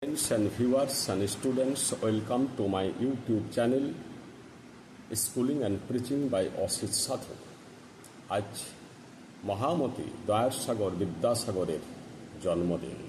Friends and viewers and students, welcome to my YouTube channel Schooling and Preaching by Asit সাধু। আজ মহামতি দয়াসাগর বিদ্যাসাগরের জন্মদিন।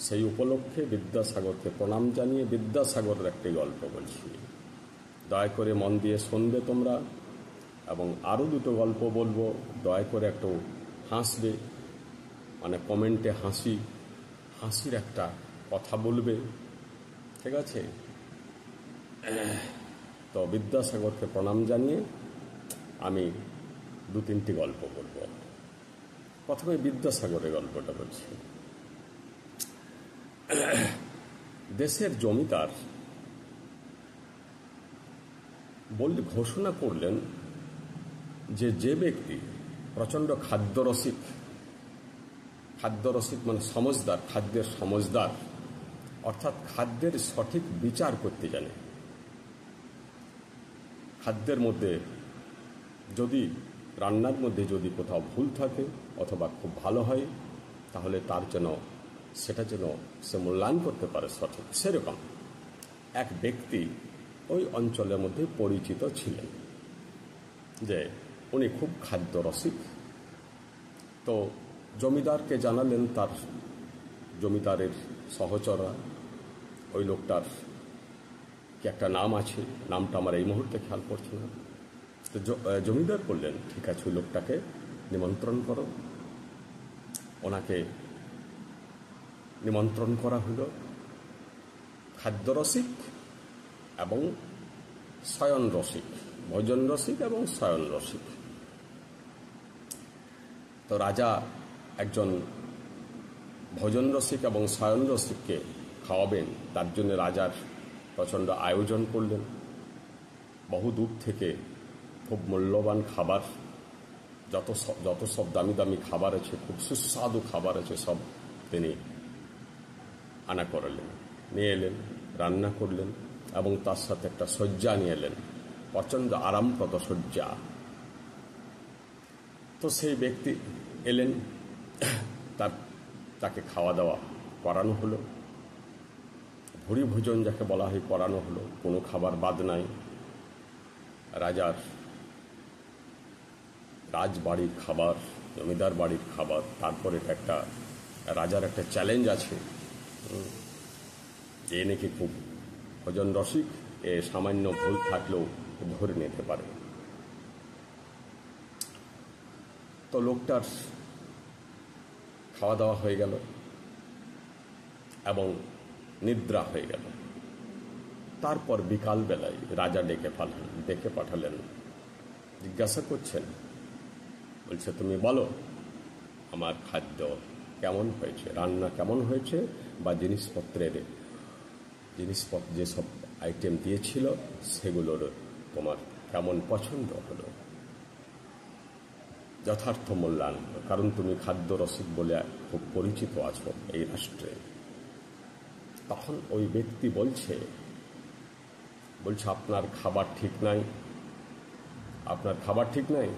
সেই উপলক্ষে বিদ্যাসাগরকে প্রণাম জানিয়ে বিদ্যাসাগরের একটি গল্প বলছি। দয়া করে মন দিয়ে শুনবে তোমরা, এবং আরও দুটো গল্প বলবো। দয়া করে একটু হাসবে, মানে কমেন্টে হাসির একটা কথা বলবে, ঠিক আছে? তো বিদ্যাসাগরকে প্রণাম জানিয়ে আমি দু তিনটি গল্প বলবো। প্রথমে বিদ্যাসাগরের গল্পটা বলছি। দেশের জমিদার ঘোষণা করলেন যে ব্যক্তি প্রচণ্ড খাদ্যরসিক মানে সমজদার, খাদ্যের সমজদার, অর্থাৎ খাদ্যের সঠিক বিচার করতে জানে। খাদ্যের মধ্যে যদি রান্নার মধ্যে যদি কোথাও ভুল থাকে অথবা খুব ভালো হয়, তাহলে সেটা যেন সে মূল্যায়ন করতে পারে সঠিক, সেরকম এক ব্যক্তি ওই অঞ্চলের মধ্যে পরিচিত ছিলেন যে উনি খুব খাদ্যরসিক। তো জমিদারকে জানালেন, তার জমিদারের সহচররা, ওই লোকটার কি একটা নাম আছে, নামটা আমার এই মুহূর্তে খেয়াল পড়ছে না। তো জমিদার বললেন, ঠিক আছে, ওই লোকটাকে নিমন্ত্রণ করো। ওনাকে নিমন্ত্রণ করা হলো। খাদ্যরসিক এবং শয়ন রসিক, ভোজন রসিক এবং শয়ন রসিক। তো রাজা একজন ভোজন রসিক এবং শয়ন রসিককে খাওয়াবেন, তার জন্য রাজার প্রচণ্ড আয়োজন করলেন। বহু দূর থেকে খুব মূল্যবান খাবার, যত সব দামি দামি খাবার আছে, খুব সুস্বাদু খাবার আছে, সব তিনি আনা করলেন, নিয়ে এলেন, রান্না করলেন, এবং তার সাথে একটা শয্যা নিয়ে এলেন, প্রচণ্ড আরামপ্রদ শয্যা। তো সেই ব্যক্তি এলেন, তাকে খাওয়া দাওয়া করানো হলো। ভুরি ভোজন যাকে বলা হয় করানো হলো, কোনো খাবার বাদ নাই। রাজবাড়ির খাবার, জমিদার বাড়ির খাবার। তারপরে রাজার একটা চ্যালেঞ্জ আছে যে নাকি খুব ভোজন রসিক, এ সামান্য ভুল থাকলেও ধরে নিতে পারে। তো লোকটার খাওয়া দাওয়া হয়ে গেল এবং নিদ্রা হয়ে গেল। তারপর বিকালবেলায় রাজা ডেকে পাঠালেন। জিজ্ঞাসা করছেন, বলছে, তুমি বলো আমার খাদ্য কেমন হয়েছে, রান্না কেমন হয়েছে, বা জিনিসপত্র যেসব আইটেম দিয়েছিল সেগুলোর তোমার কেমন পছন্দ হলো। যথার্থ মূল্যায়ন, কারণ তুমি খাদ্য রসিক বলে খুব পরিচিত আছো এই রাষ্ট্রে। তখন ওই ব্যক্তি বলছে আপনার খাবার ঠিক নাই, আপনার খাবার ঠিক নাই।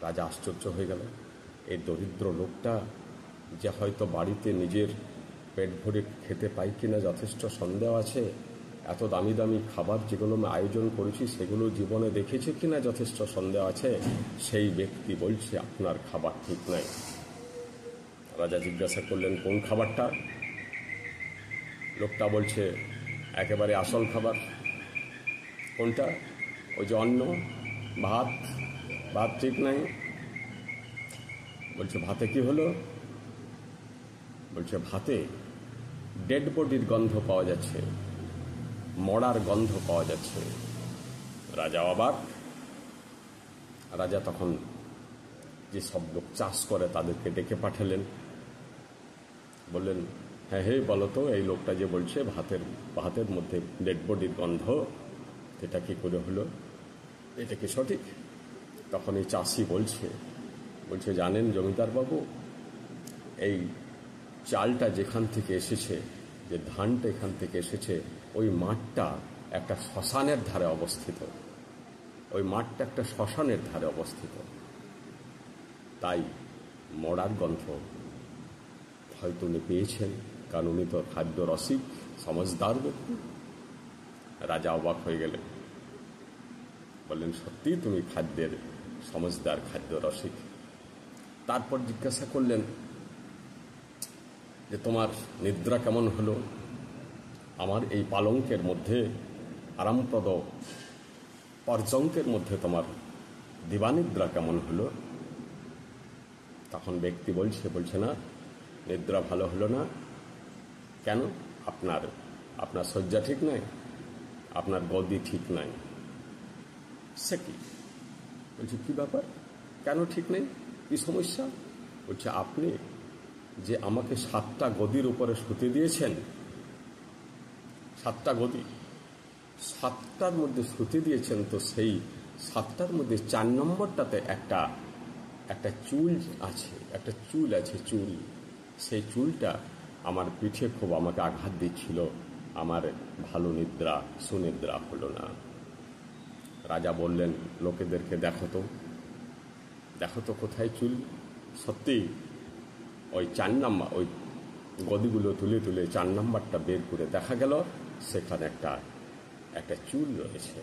রাজা আশ্চর্য হয়ে গেল। এই দরিদ্র লোকটা যে হয়তো বাড়িতে নিজের পেট ভরে খেতে পাই কিনা যথেষ্ট সন্দেহ আছে, এত দামি দামি খাবার যেগুলো আমি আয়োজন করেছি সেগুলো জীবনে দেখেছে কিনা যথেষ্ট সন্দেহ আছে। সেই ব্যক্তি বলছে আপনার খাবার ঠিক নাই। রাজা জিজ্ঞাসা করলেন, কোন খাবারটা? লোকটা বলছে, একেবারে আসল খাবার। কোনটা? ওই যে অন্ন, ভাত ঠিক নাই। বলছে, ভাতে কি হলো? বলছে, ভাতে ডেড বডির গন্ধ পাওয়া যাচ্ছে, মরার গন্ধ পাওয়া যাচ্ছে। রাজা অবাক। রাজা তখন যে সব লোক চাষ করে তাদেরকে ডেকে পাঠালেন। বললেন, হ্যাঁ বলো তো, এই লোকটা যে বলছে ভাতের মধ্যে ডেড বডির গন্ধ, এটা কি করে হলো? এটা কি সঠিক? তখন এই চাষি বলছে, জানেন জমিদার বাবু, এই চালটা যেখান থেকে এসেছে, যে ধানটা এখান থেকে এসেছে, ওই মাঠটা একটা শ্মশানের ধারে অবস্থিত। তাই মরার গন্ধ হয়তো উনি পেয়েছেন, কারণ উনি তো খাদ্য রসিক, সমজদার ব্যক্তি। রাজা অবাক হয়ে গেলেন, বললেন, সত্যি তুমি খাদ্যের সমজদার, খাদ্য রসিক। তারপর জিজ্ঞাসা করলেন যে তোমার নিদ্রা কেমন হলো? আমার এই পালঙ্কের মধ্যে, আরামপ্রদ পর্যঙ্কের মধ্যে তোমার দিবানিদ্রা কেমন হলো? তখন ব্যক্তি বলছে না, নিদ্রা ভালো হলো না। কেন? আপনার শয্যা ঠিক নাই, আপনার গদি ঠিক নাই। সে কি? বলছে, কি ব্যাপার, কেন ঠিক নেই, কি সমস্যা? বলছে, আপনি যে আমাকে 7টা গদির উপরে শুতে দিয়েছেন, 7টা গদি, 7টার মধ্যে শুতে দিয়েছেন, তো সেই 7টার মধ্যে 4 নম্বরটাতে একটা চুল আছে, চুল। সেই চুলটা আমার পিঠে খুব আমাকে আঘাত দিচ্ছিল, আমার ভালো নিদ্রা, সুনিদ্রা হলো না। রাজা বললেন লোকেদেরকে, দেখো তো কোথায় চুল। সত্যি ওই 4 নম্বর, ওই গদিগুলো তুলে 4 নম্বরটা বের করে দেখা গেল সেখানে একটা চুল রয়েছে।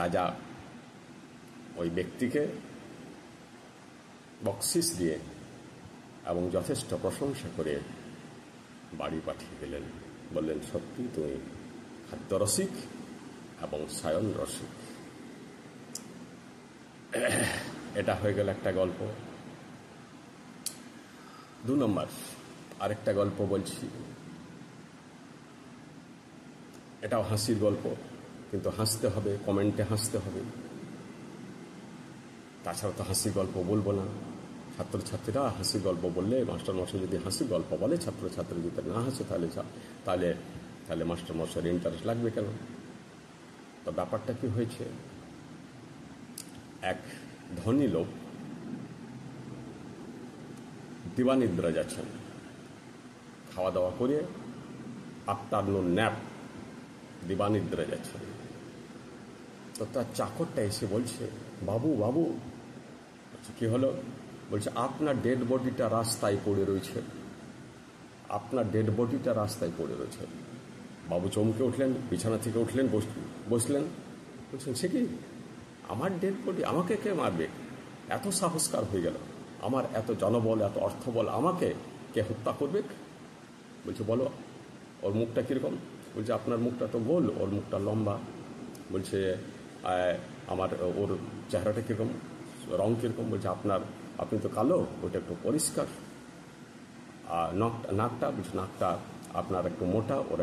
রাজা ওই ব্যক্তিকে বকশিস দিয়ে এবং যথেষ্ট প্রশংসা করে বাড়ি পাঠিয়ে দিলেন। বললেন, সত্যি তুমি খাদ্যরসিক এবং শয়ন রসিক। এটা হয়ে গেল একটা গল্প। 2 নম্বর আরেকটা গল্প বলছি। এটাও হাসির গল্প, কিন্তু হাসতে হবে, কমেন্টে হাসতে হবে, তাছাড়া তো হাসি গল্প বলবো না। ছাত্রছাত্রীরা হাসি গল্প বললে, মাস্টারমশাই যদি হাসি গল্প বলে, ছাত্রছাত্রী যদি না হাসে, তাহলে মাস্টারমশাইয়ের ইন্টারেস্ট লাগবে কেন? তো ব্যাপারটা কি হয়েছে, এক ধনী লোক দিবানিদ্রা যাচ্ছেন, খাওয়া দাওয়া করে আফটারনুন ন্যাপ, দিবানিদ্রা যাচ্ছেন। তো তার চাকরটা এসে বলছে, বাবু, কি হলো? বলছে, আপনার ডেড বডিটা রাস্তায় পড়ে রয়েছে, বাবু চমকে উঠলেন, বিছানা থেকে উঠলেন, বসলেন। বলছেন, সে কি, আমার ডেড বডি, আমাকে কে মারবে? এত সাহসকার হয়ে গেল, আমার এত জনবল, এত অর্থবল, আমাকে কে হত্যা করবে? বলছে, বলো ওর মুখটা কিরকম? বলছে, আপনার মুখটা তো গোল, ওর মুখটা লম্বা। বলছে, ওর চেহারাটা কিরকম, রং কিরকম? বলছে, আপনি তো কালো, ওটা একটু পরিষ্কার। আর নাকটা, বলছে, নাকটা আপনার একটু মোটা, ওর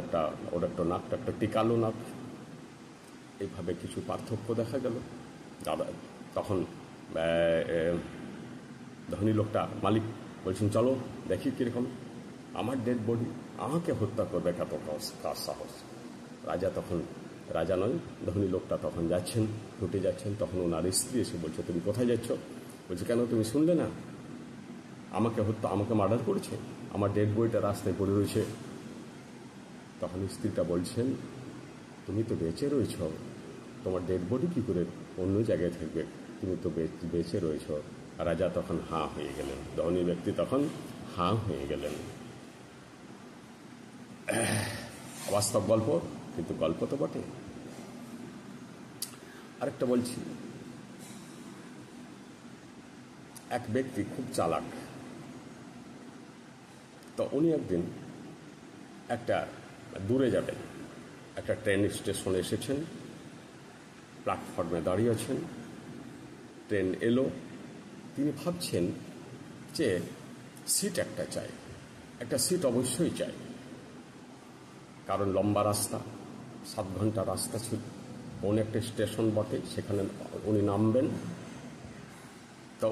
একটা নাকটা একটা টিকালো নাক। এইভাবে কিছু পার্থক্য দেখা গেল। দাদা তখন ধনী লোকটা, মালিক বলছেন, চলো দেখি কিরকম, আমার ডেড বডি, আমাকে হত্যা করবে কত কার সাহস? রাজা নয়, ধনী লোকটা তখন যাচ্ছেন, ছুটে যাচ্ছেন। তখন ওনার স্ত্রী এসে বলছে, তুমি কোথায় যাচ্ছ? বলছে, কেন, তুমি শুনলে না, আমাকে মার্ডার করেছে, আমার ডেড বডিটা রাস্তায় পড়ে রয়েছে। তখন স্ত্রীটা বলছেন, তুমি তো বেঁচে রয়েছ, তোমার ডেড বডি কি করে অন্য জায়গায় থাকবে, তুমি তো বেঁচে রয়েছ। রাজা তখন হাঁ হয়ে গেলেন, ধনী ব্যক্তি তখন হাঁ হয়ে গেলেন। বাস্তব গল্প, কিন্তু গল্প তো বটে। আরেকটা বলছি, এক ব্যক্তি খুব চালাক। তো উনি একদিন একটা দূরে যাবেন, একটা ট্রেন স্টেশনে এসেছেন, প্ল্যাটফর্মে দাঁড়িয়ে আছেন, ট্রেন এলো। তিনি ভাবছেন যে সিট একটা চাই, একটা সিট অবশ্যই চাই, কারণ লম্বা রাস্তা, 7 ঘন্টা রাস্তা ছিল, অনেক একটা স্টেশন বটে, সেখানে উনি নামবেন। তো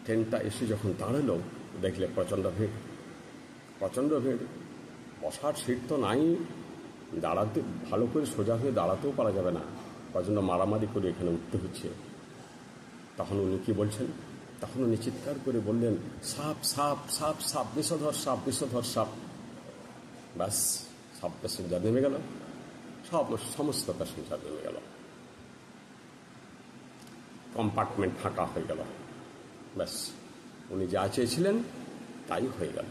ট্রেনটা এসে যখন দাঁড়ালো, দেখলে প্রচণ্ড ভিড়, বসার সিট তো নাই, দাঁড়াতে ভালো করে সোজা হয়ে দাঁড়াতেও পারা যাবে না, প্রচণ্ড মারামারি করে এখানে উঠতে হচ্ছে। তখন উনি কি বলছেন? তখন উনি চিৎকার করে বললেন, সাপ সাপ সাপ সাপ, বিষধর সাপ, বিষধর সাপ। ব্যাস, সব প্যাসেঞ্জার নেমে গেল, সমস্ত প্যাসেঞ্জার নেমে গেল, কম্পার্টমেন্ট ফাঁকা হয়ে গেল। ব্যাস, উনি যা চেয়েছিলেন তাই হয়ে গেল।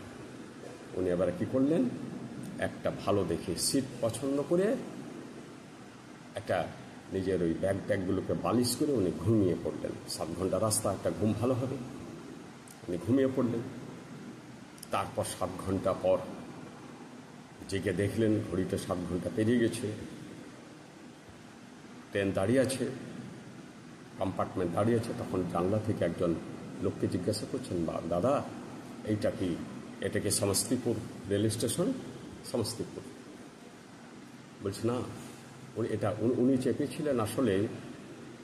উনি এবার কি করলেন, একটা ভালো দেখে সিট পছন্দ করে একটা নিজের ওই ব্যাগগুলোকে বালিশ করে উনি ঘুমিয়ে পড়লেন। 7 ঘন্টা রাস্তা, একটা ঘুম ভালো হবে, উনি ঘুমিয়ে পড়লেন। তারপর 7 ঘন্টা পর জেগে দেখলেন ঘড়িতে 7 ঘন্টা পেরিয়ে গেছে, ট্রেন দাঁড়িয়ে আছে, কম্পার্টমেন্ট দাঁড়িয়ে আছে। তখন জানলা থেকে একজন লোককে জিজ্ঞাসা করছেন, দাদা এটা কি সমস্তিপুর রেল স্টেশন? সমস্তিপুর। বলছে না, উনি চেপেছিলেন, আসলে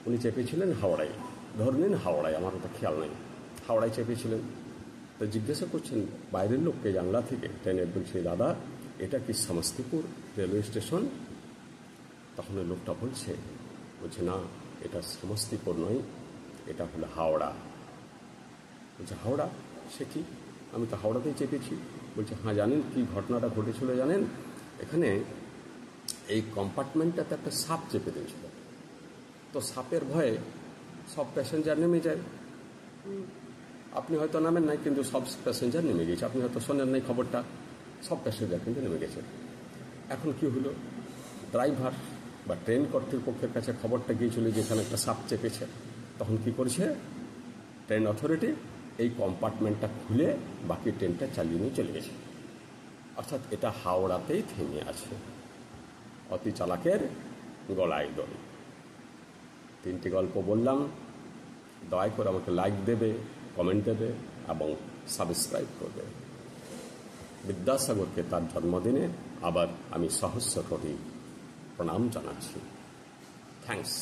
উনি চেপেছিলেন হাওড়ায়, ধরে নিন হাওড়ায়, আমার ওটা খেয়াল নেই, হাওড়ায় চেপেছিলেন। তো জিজ্ঞাসা করছেন বাইরের লোককে জানলা থেকে ট্রেনের, বলছে দাদা এটা কি সমস্তিপুর রেলওয়ে স্টেশন? তখন ওই লোকটা বলছে না, এটা সমস্তিপুর নয়, এটা হলো হাওড়া। বলছে হাওড়া? সে কি, আমি তো হাওড়াতেই চেপেছি। বলছে হ্যাঁ, জানেন কি ঘটনাটা ঘটেছিল জানেন? এখানে এই কম্পার্টমেন্টটাতে একটা সাপ চেপে দিয়েছিল, তো সাপের ভয়ে সব প্যাসেঞ্জার নেমে যায়। আপনি হয়তো নামেন নাই, কিন্তু সব প্যাসেঞ্জার নেমে গেছে। আপনি হয়তো শোনেন নাই খবরটা, সব প্যাসেঞ্জার কিন্তু নেমে গেছে। এখন কি হলো, ড্রাইভার বা ট্রেন কর্তৃপক্ষের কাছে খবরটা গিয়েছিল যে এখানে একটা সাপ চেপেছে। তখন কি করেছে ট্রেন অথরিটি, এই কম্পার্টমেন্টটা খুলে বাকি ট্রেনটা চালিয়ে নিয়ে চলে গেছে। অর্থাৎ এটা হাওড়াতেই থেমে আছে। অতি চালাকের গলায় দড়ি। 3টি গল্প বললাম, দয়া করে আমাকে লাইক দেবে, কমেন্ট দেবে এবং সাবস্ক্রাইব করবে। বিদ্যাসাগরকে তার জন্মদিনে আবার আমি সহস্র কোটি প্রণাম জানাচ্ছি। থ্যাঙ্কস।